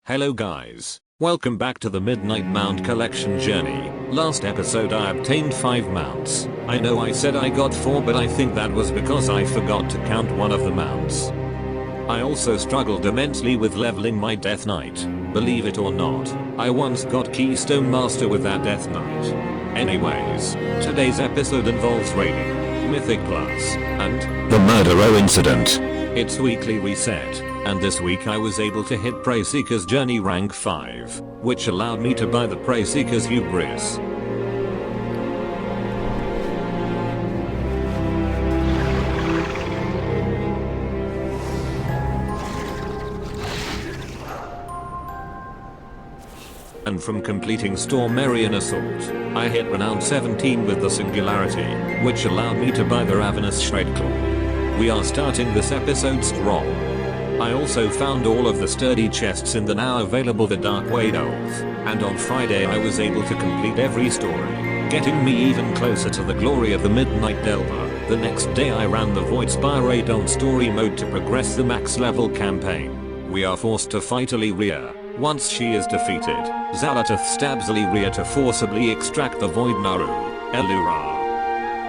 Hello guys, welcome back to the Midnight Mount Collection journey. Last episode I obtained 5 mounts. I know I said I got 4, but I think that was because I forgot to count one of the mounts. I also struggled immensely with leveling my Death Knight. Believe it or not, I once got Keystone Master with that Death Knight. Anyways, today's episode involves raiding, Mythic Plus, and the Murderer incident. It's weekly reset, and this week I was able to hit Prey Seeker's Journey rank 5, which allowed me to buy the Prey Seeker's Hubris. And from completing Stormerian Assault, I hit Renown 17 with the Singularity, which allowed me to buy the Ravenous Shredclaw. We are starting this episode strong. I also found all of the sturdy chests in the now available The Dark Way Delve, and on Friday I was able to complete every story, getting me even closer to the glory of the Midnight Delver. The next day I ran the Void Spire on story mode to progress the max level campaign. We are forced to fight Illyria. Once she is defeated, Xal'atath stabs Illyria to forcibly extract the Void Naru, Elura.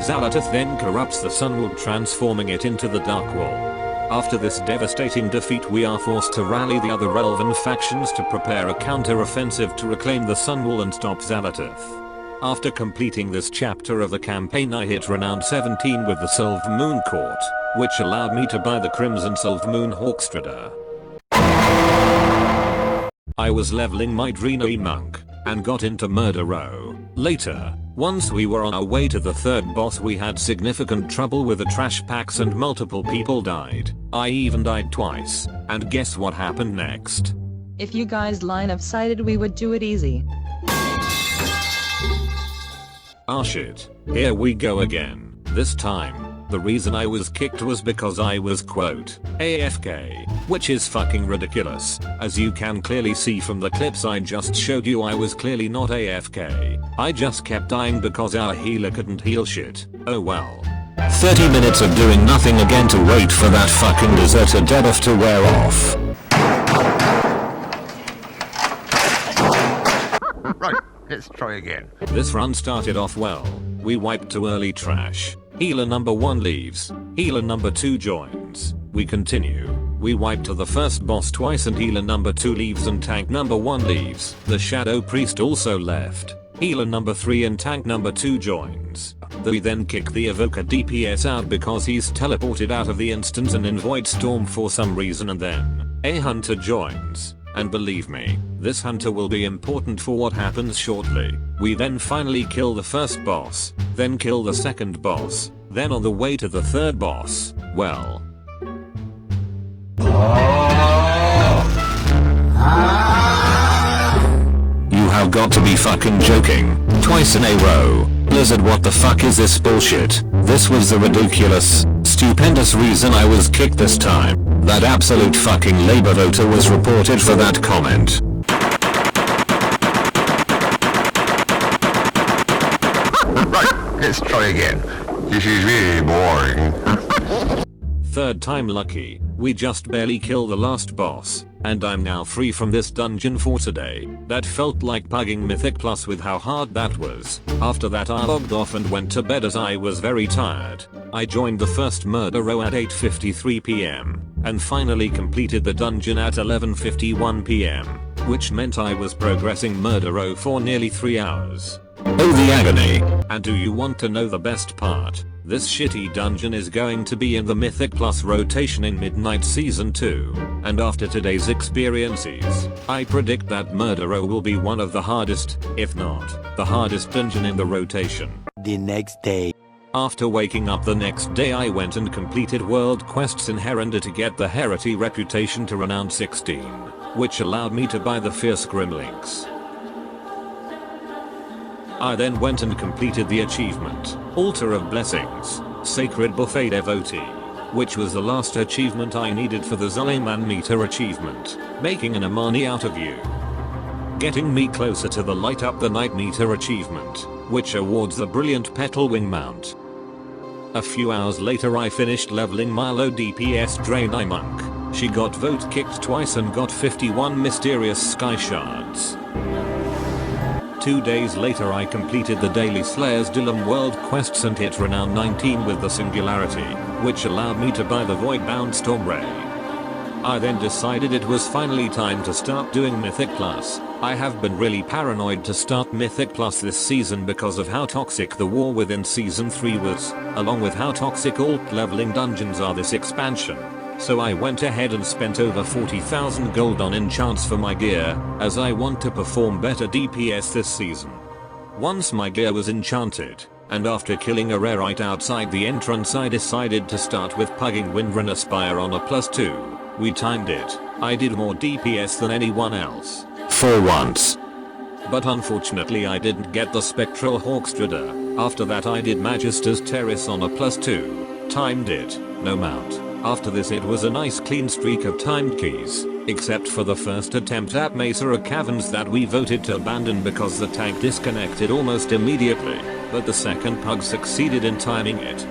Xal'atath then corrupts the Sunworld, transforming it into the Dark Wall. After this devastating defeat, we are forced to rally the other Elven factions to prepare a counter-offensive to reclaim the Sunwall and stop Xal'atath. After completing this chapter of the campaign, I hit Renown 17 with the Sylve Moon Court, which allowed me to buy the Crimson Sylve Moon Hawkstrider. I was leveling my Drina Monk, and got into Murderow. Later, once we were on our way to the third boss, we had significant trouble with the trash packs and multiple people died. I even died twice, and guess what happened next? If you guys line of sighted, we would do it easy. Ah shit, here we go again. This time, the reason I was kicked was because I was quote, AFK, which is fucking ridiculous. As you can clearly see from the clips I just showed you, I was clearly not AFK. I just kept dying because our healer couldn't heal shit. Oh well. 30 minutes of doing nothing again to wait for that fucking deserter debuff to wear off. Right, let's try again. This run started off well. We wiped 2 early trash. Healer number 1 leaves. Healer number 2 joins. We continue. We wipe to the first boss twice and healer number 2 leaves and tank number 1 leaves. The Shadow Priest also left. Healer number 3 and tank number 2 joins. We then kick the Evoker DPS out because he's teleported out of the instance and in Void Storm for some reason, and then a Hunter joins. And believe me, this Hunter will be important for what happens shortly. We then finally kill the first boss, then kill the second boss, then on the way to the third boss, well. You have got to be fucking joking. Twice in a row. Blizzard, what the fuck is this bullshit? This was the ridiculous, stupendous reason I was kicked this time. That absolute fucking labor voter was reported for that comment. Right, let's try again. This is really boring. Third time lucky. We just barely kill the last boss, and I'm now free from this dungeon for today. That felt like bugging Mythic Plus with how hard that was. After that I logged off and went to bed as I was very tired. I joined the first Murderow at 8:53 PM, and finally completed the dungeon at 11:51 PM, which meant I was progressing Murderow for nearly 3 hours. Oh, the agony. And do you want to know the best part? This shitty dungeon is going to be in the Mythic Plus rotation in Midnight Season 2, and after today's experiences, I predict that Murderow will be one of the hardest, if not the hardest dungeon in the rotation. The next day. After waking up the next day, I went and completed world quests in Herenda to get the Herety reputation to Renown 16, which allowed me to buy the Fierce Grimlinks. I then went and completed the achievement, Altar of Blessings, Sacred Buffet Devotee, which was the last achievement I needed for the Zulayman meter achievement, making an Amani out of you. Getting me closer to the Light Up the Night meter achievement, which awards the Brilliant Petal Wing mount. A few hours later I finished leveling my low DPS Draenei Monk, She got vote kicked twice and got 51 mysterious sky shards. 2 days later I completed the daily Slayer's Dilemma world quests and hit renown 19 with the Singularity, which allowed me to buy the Void-bound Storm Ray. I then decided it was finally time to start doing Mythic Plus. I have been really paranoid to start Mythic Plus this season because of how toxic the war within Season 3 was, along with how toxic alt leveling dungeons are this expansion. So I went ahead and spent over 40,000 gold on enchants for my gear, as I want to perform better DPS this season. Once my gear was enchanted, and after killing a rarite outside the entrance I decided to start with pugging Windrun Aspire on a +2. We timed it. I did more DPS than anyone else. For once. But unfortunately I didn't get the Spectral Hawkstrider. After that I did Magister's Terrace on a +2. Timed it. No mount. After this it was a nice clean streak of timed keys, except for the first attempt at Maisara Caverns that we voted to abandon because the tank disconnected almost immediately, but the second pug succeeded in timing it.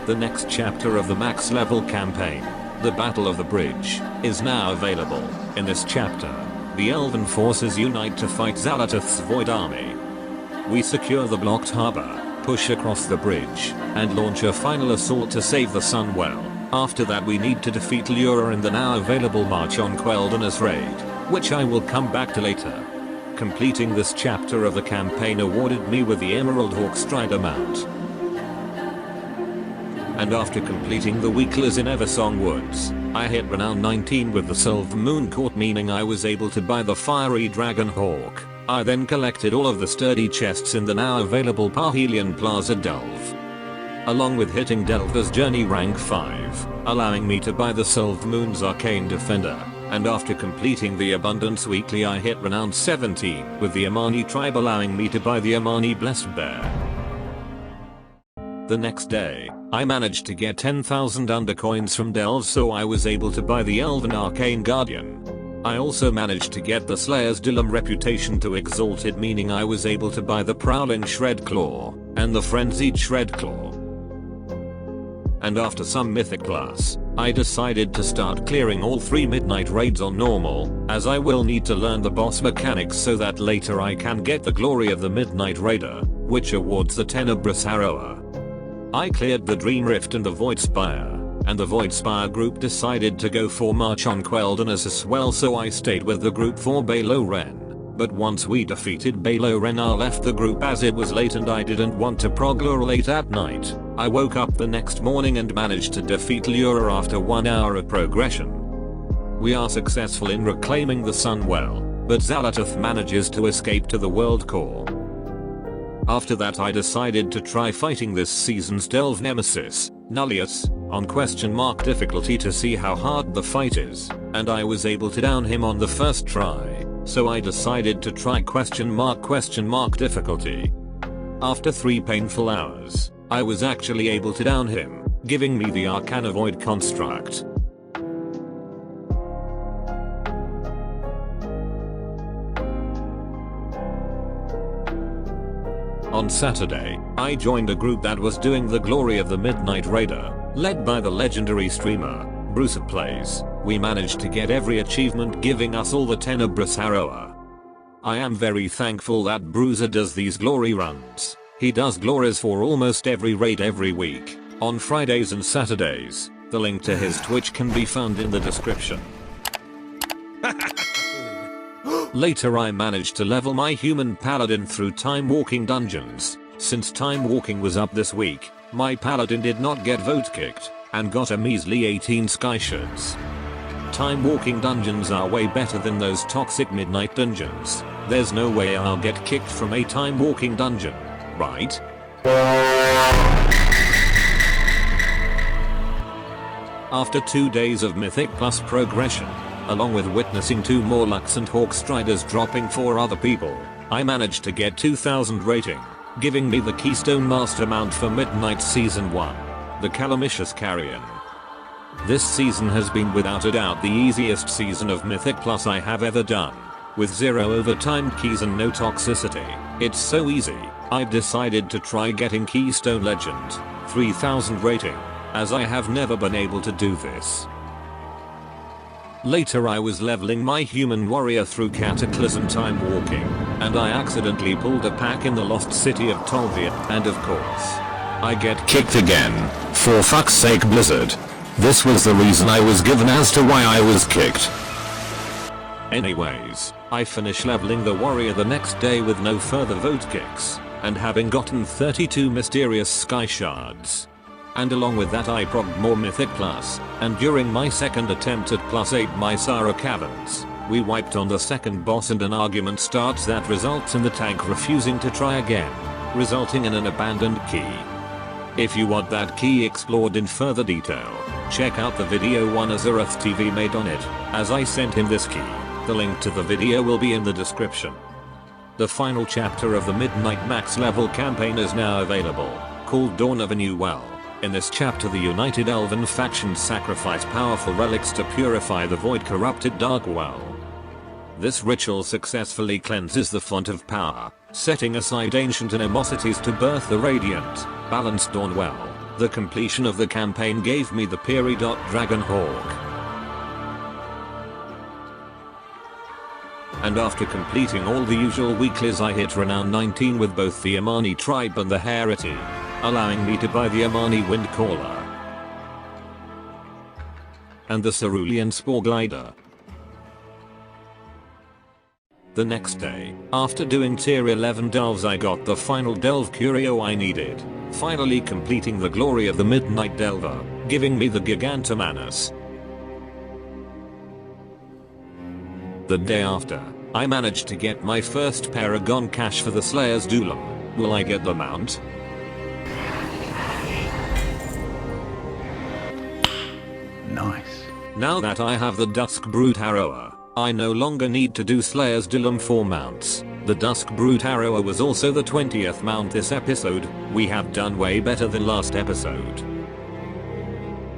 The next chapter of the max level campaign, the Battle of the Bridge, is now available. In this chapter, the Elven forces unite to fight Xalatoth's Void Army. We secure the blocked harbor, push across the bridge, and launch a final assault to save the Sunwell. After that we need to defeat Lyra in the now available March on Quel'Dana's raid, which I will come back to later. Completing this chapter of the campaign awarded me with the Emerald Hawkstrider mount. And after completing the weeklies in Eversong Woods, I hit renown 19 with the Silver Moon Court, meaning I was able to buy the Fiery Dragon Hawk. I then collected all of the sturdy chests in the now available Parhelion Plaza Delve, along with hitting Delver's Journey rank 5, allowing me to buy the Silver Moon's Arcane Defender. And after completing the Abundance Weekly I hit renown 17 with the Amani Tribe, allowing me to buy the Amani Blessed Bear. The next day, I managed to get 10,000 undercoins from Delve, so I was able to buy the Elven Arcane Guardian. I also managed to get the Slayer's Dilemma reputation to Exalted, meaning I was able to buy the Prowling Shredclaw and the Frenzied Shredclaw. And after some Mythic Plus, I decided to start clearing all 3 midnight raids on normal, as I will need to learn the boss mechanics so that later I can get the glory of the Midnight Raider, which awards the Tenebrous Harrower. I cleared the Dream Rift and the Void Spire, and the Void Spire group decided to go for March on Quel'Danas as well, so I stayed with the group for Balo Ren. But once we defeated Balo Ren I left the group as it was late and I didn't want to proglure late at night. I woke up the next morning and managed to defeat Lyra after 1 hour of progression. We are successful in reclaiming the Sunwell, but Xalatoth manages to escape to the World Core. After that I decided to try fighting this season's Delve nemesis, Nullius, on ? difficulty to see how hard the fight is, and I was able to down him on the first try, so I decided to try ? difficulty. After 3 painful hours, I was actually able to down him, giving me the Arcana Void construct. On Saturday, I joined a group that was doing the glory of the Midnight Raider, led by the legendary streamer, Bruserplays. We managed to get every achievement, giving us all the Tenebrous Harrower. I am very thankful that Bruiser does these glory runs. He does glories for almost every raid every week, on Fridays and Saturdays. The link to his Twitch can be found in the description. Later I managed to level my human paladin through time walking dungeons. Since time walking was up this week, my paladin did not get vote kicked, and got a measly 18 sky shards. Time walking dungeons are way better than those toxic midnight dungeons. There's no way I'll get kicked from a time walking dungeon, right? After 2 days of Mythic Plus progression, along with witnessing 2 more Lux and Hawkstriders dropping for other people, I managed to get 2000 rating, giving me the Keystone Master Mount for Midnight Season 1, the Calamicious Carrion. This season has been without a doubt the easiest season of Mythic Plus I have ever done, with 0 overtimed keys and no toxicity. It's so easy, I've decided to try getting Keystone Legend, 3000 rating, as I have never been able to do this. Later I was leveling my human warrior through Cataclysm time walking, and I accidentally pulled a pack in the lost city of Tolvia, and of course, I get kicked again. For fuck's sake, Blizzard. This was the reason I was given as to why I was kicked. Anyways, I finish leveling the warrior the next day with no further vote kicks, and having gotten 32 mysterious sky shards. And along with that I progged more Mythic Plus, and during my second attempt at +8 Maisara caverns, we wiped on the second boss and an argument starts that results in the tank refusing to try again, resulting in an abandoned key. If you want that key explored in further detail, check out the video OneAzerothTV made on it, as I sent him this key. The link to the video will be in the description. The final chapter of the Midnight Max level campaign is now available, called Dawn of a New Well. In this chapter the United Elven factions sacrifice powerful relics to purify the void-corrupted Dark Well. This ritual successfully cleanses the font of power, setting aside ancient animosities to birth the radiant, balanced Dawn Well. The completion of the campaign gave me the Peri.Dragon Hawk. And after completing all the usual weeklies I hit renown 19 with both the Amani tribe and the Herity, allowing me to buy the Amani Windcaller and the Cerulean Spore Glider. The next day, after doing tier 11 delves I got the final delve curio I needed, finally completing the glory of the Midnight Delver, giving me the Gigantomanus. The day after, I managed to get my first Paragon cache for the Slayer's Duelam. Will I get the mount? Nice. Now that I have the Dusk Brute Harrower, I no longer need to do Slayer's Duelam for mounts. The Dusk Brute Harrower was also the 20th mount this episode. We have done way better than last episode.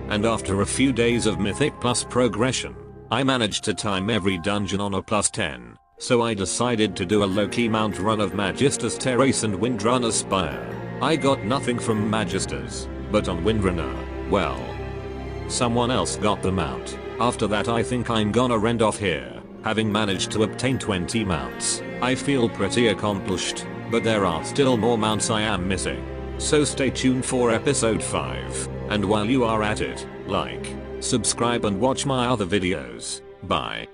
And after a few days of Mythic Plus progression, I managed to time every dungeon on a +10, so I decided to do a low-key mount run of Magister's Terrace and Windrunner Spire. I got nothing from Magister's, but on Windrunner, well, someone else got the mount. After that I think I'm gonna rend off here, having managed to obtain 20 mounts. I feel pretty accomplished, but there are still more mounts I am missing. So stay tuned for episode 5, and while you are at it, like, subscribe and watch my other videos. Bye.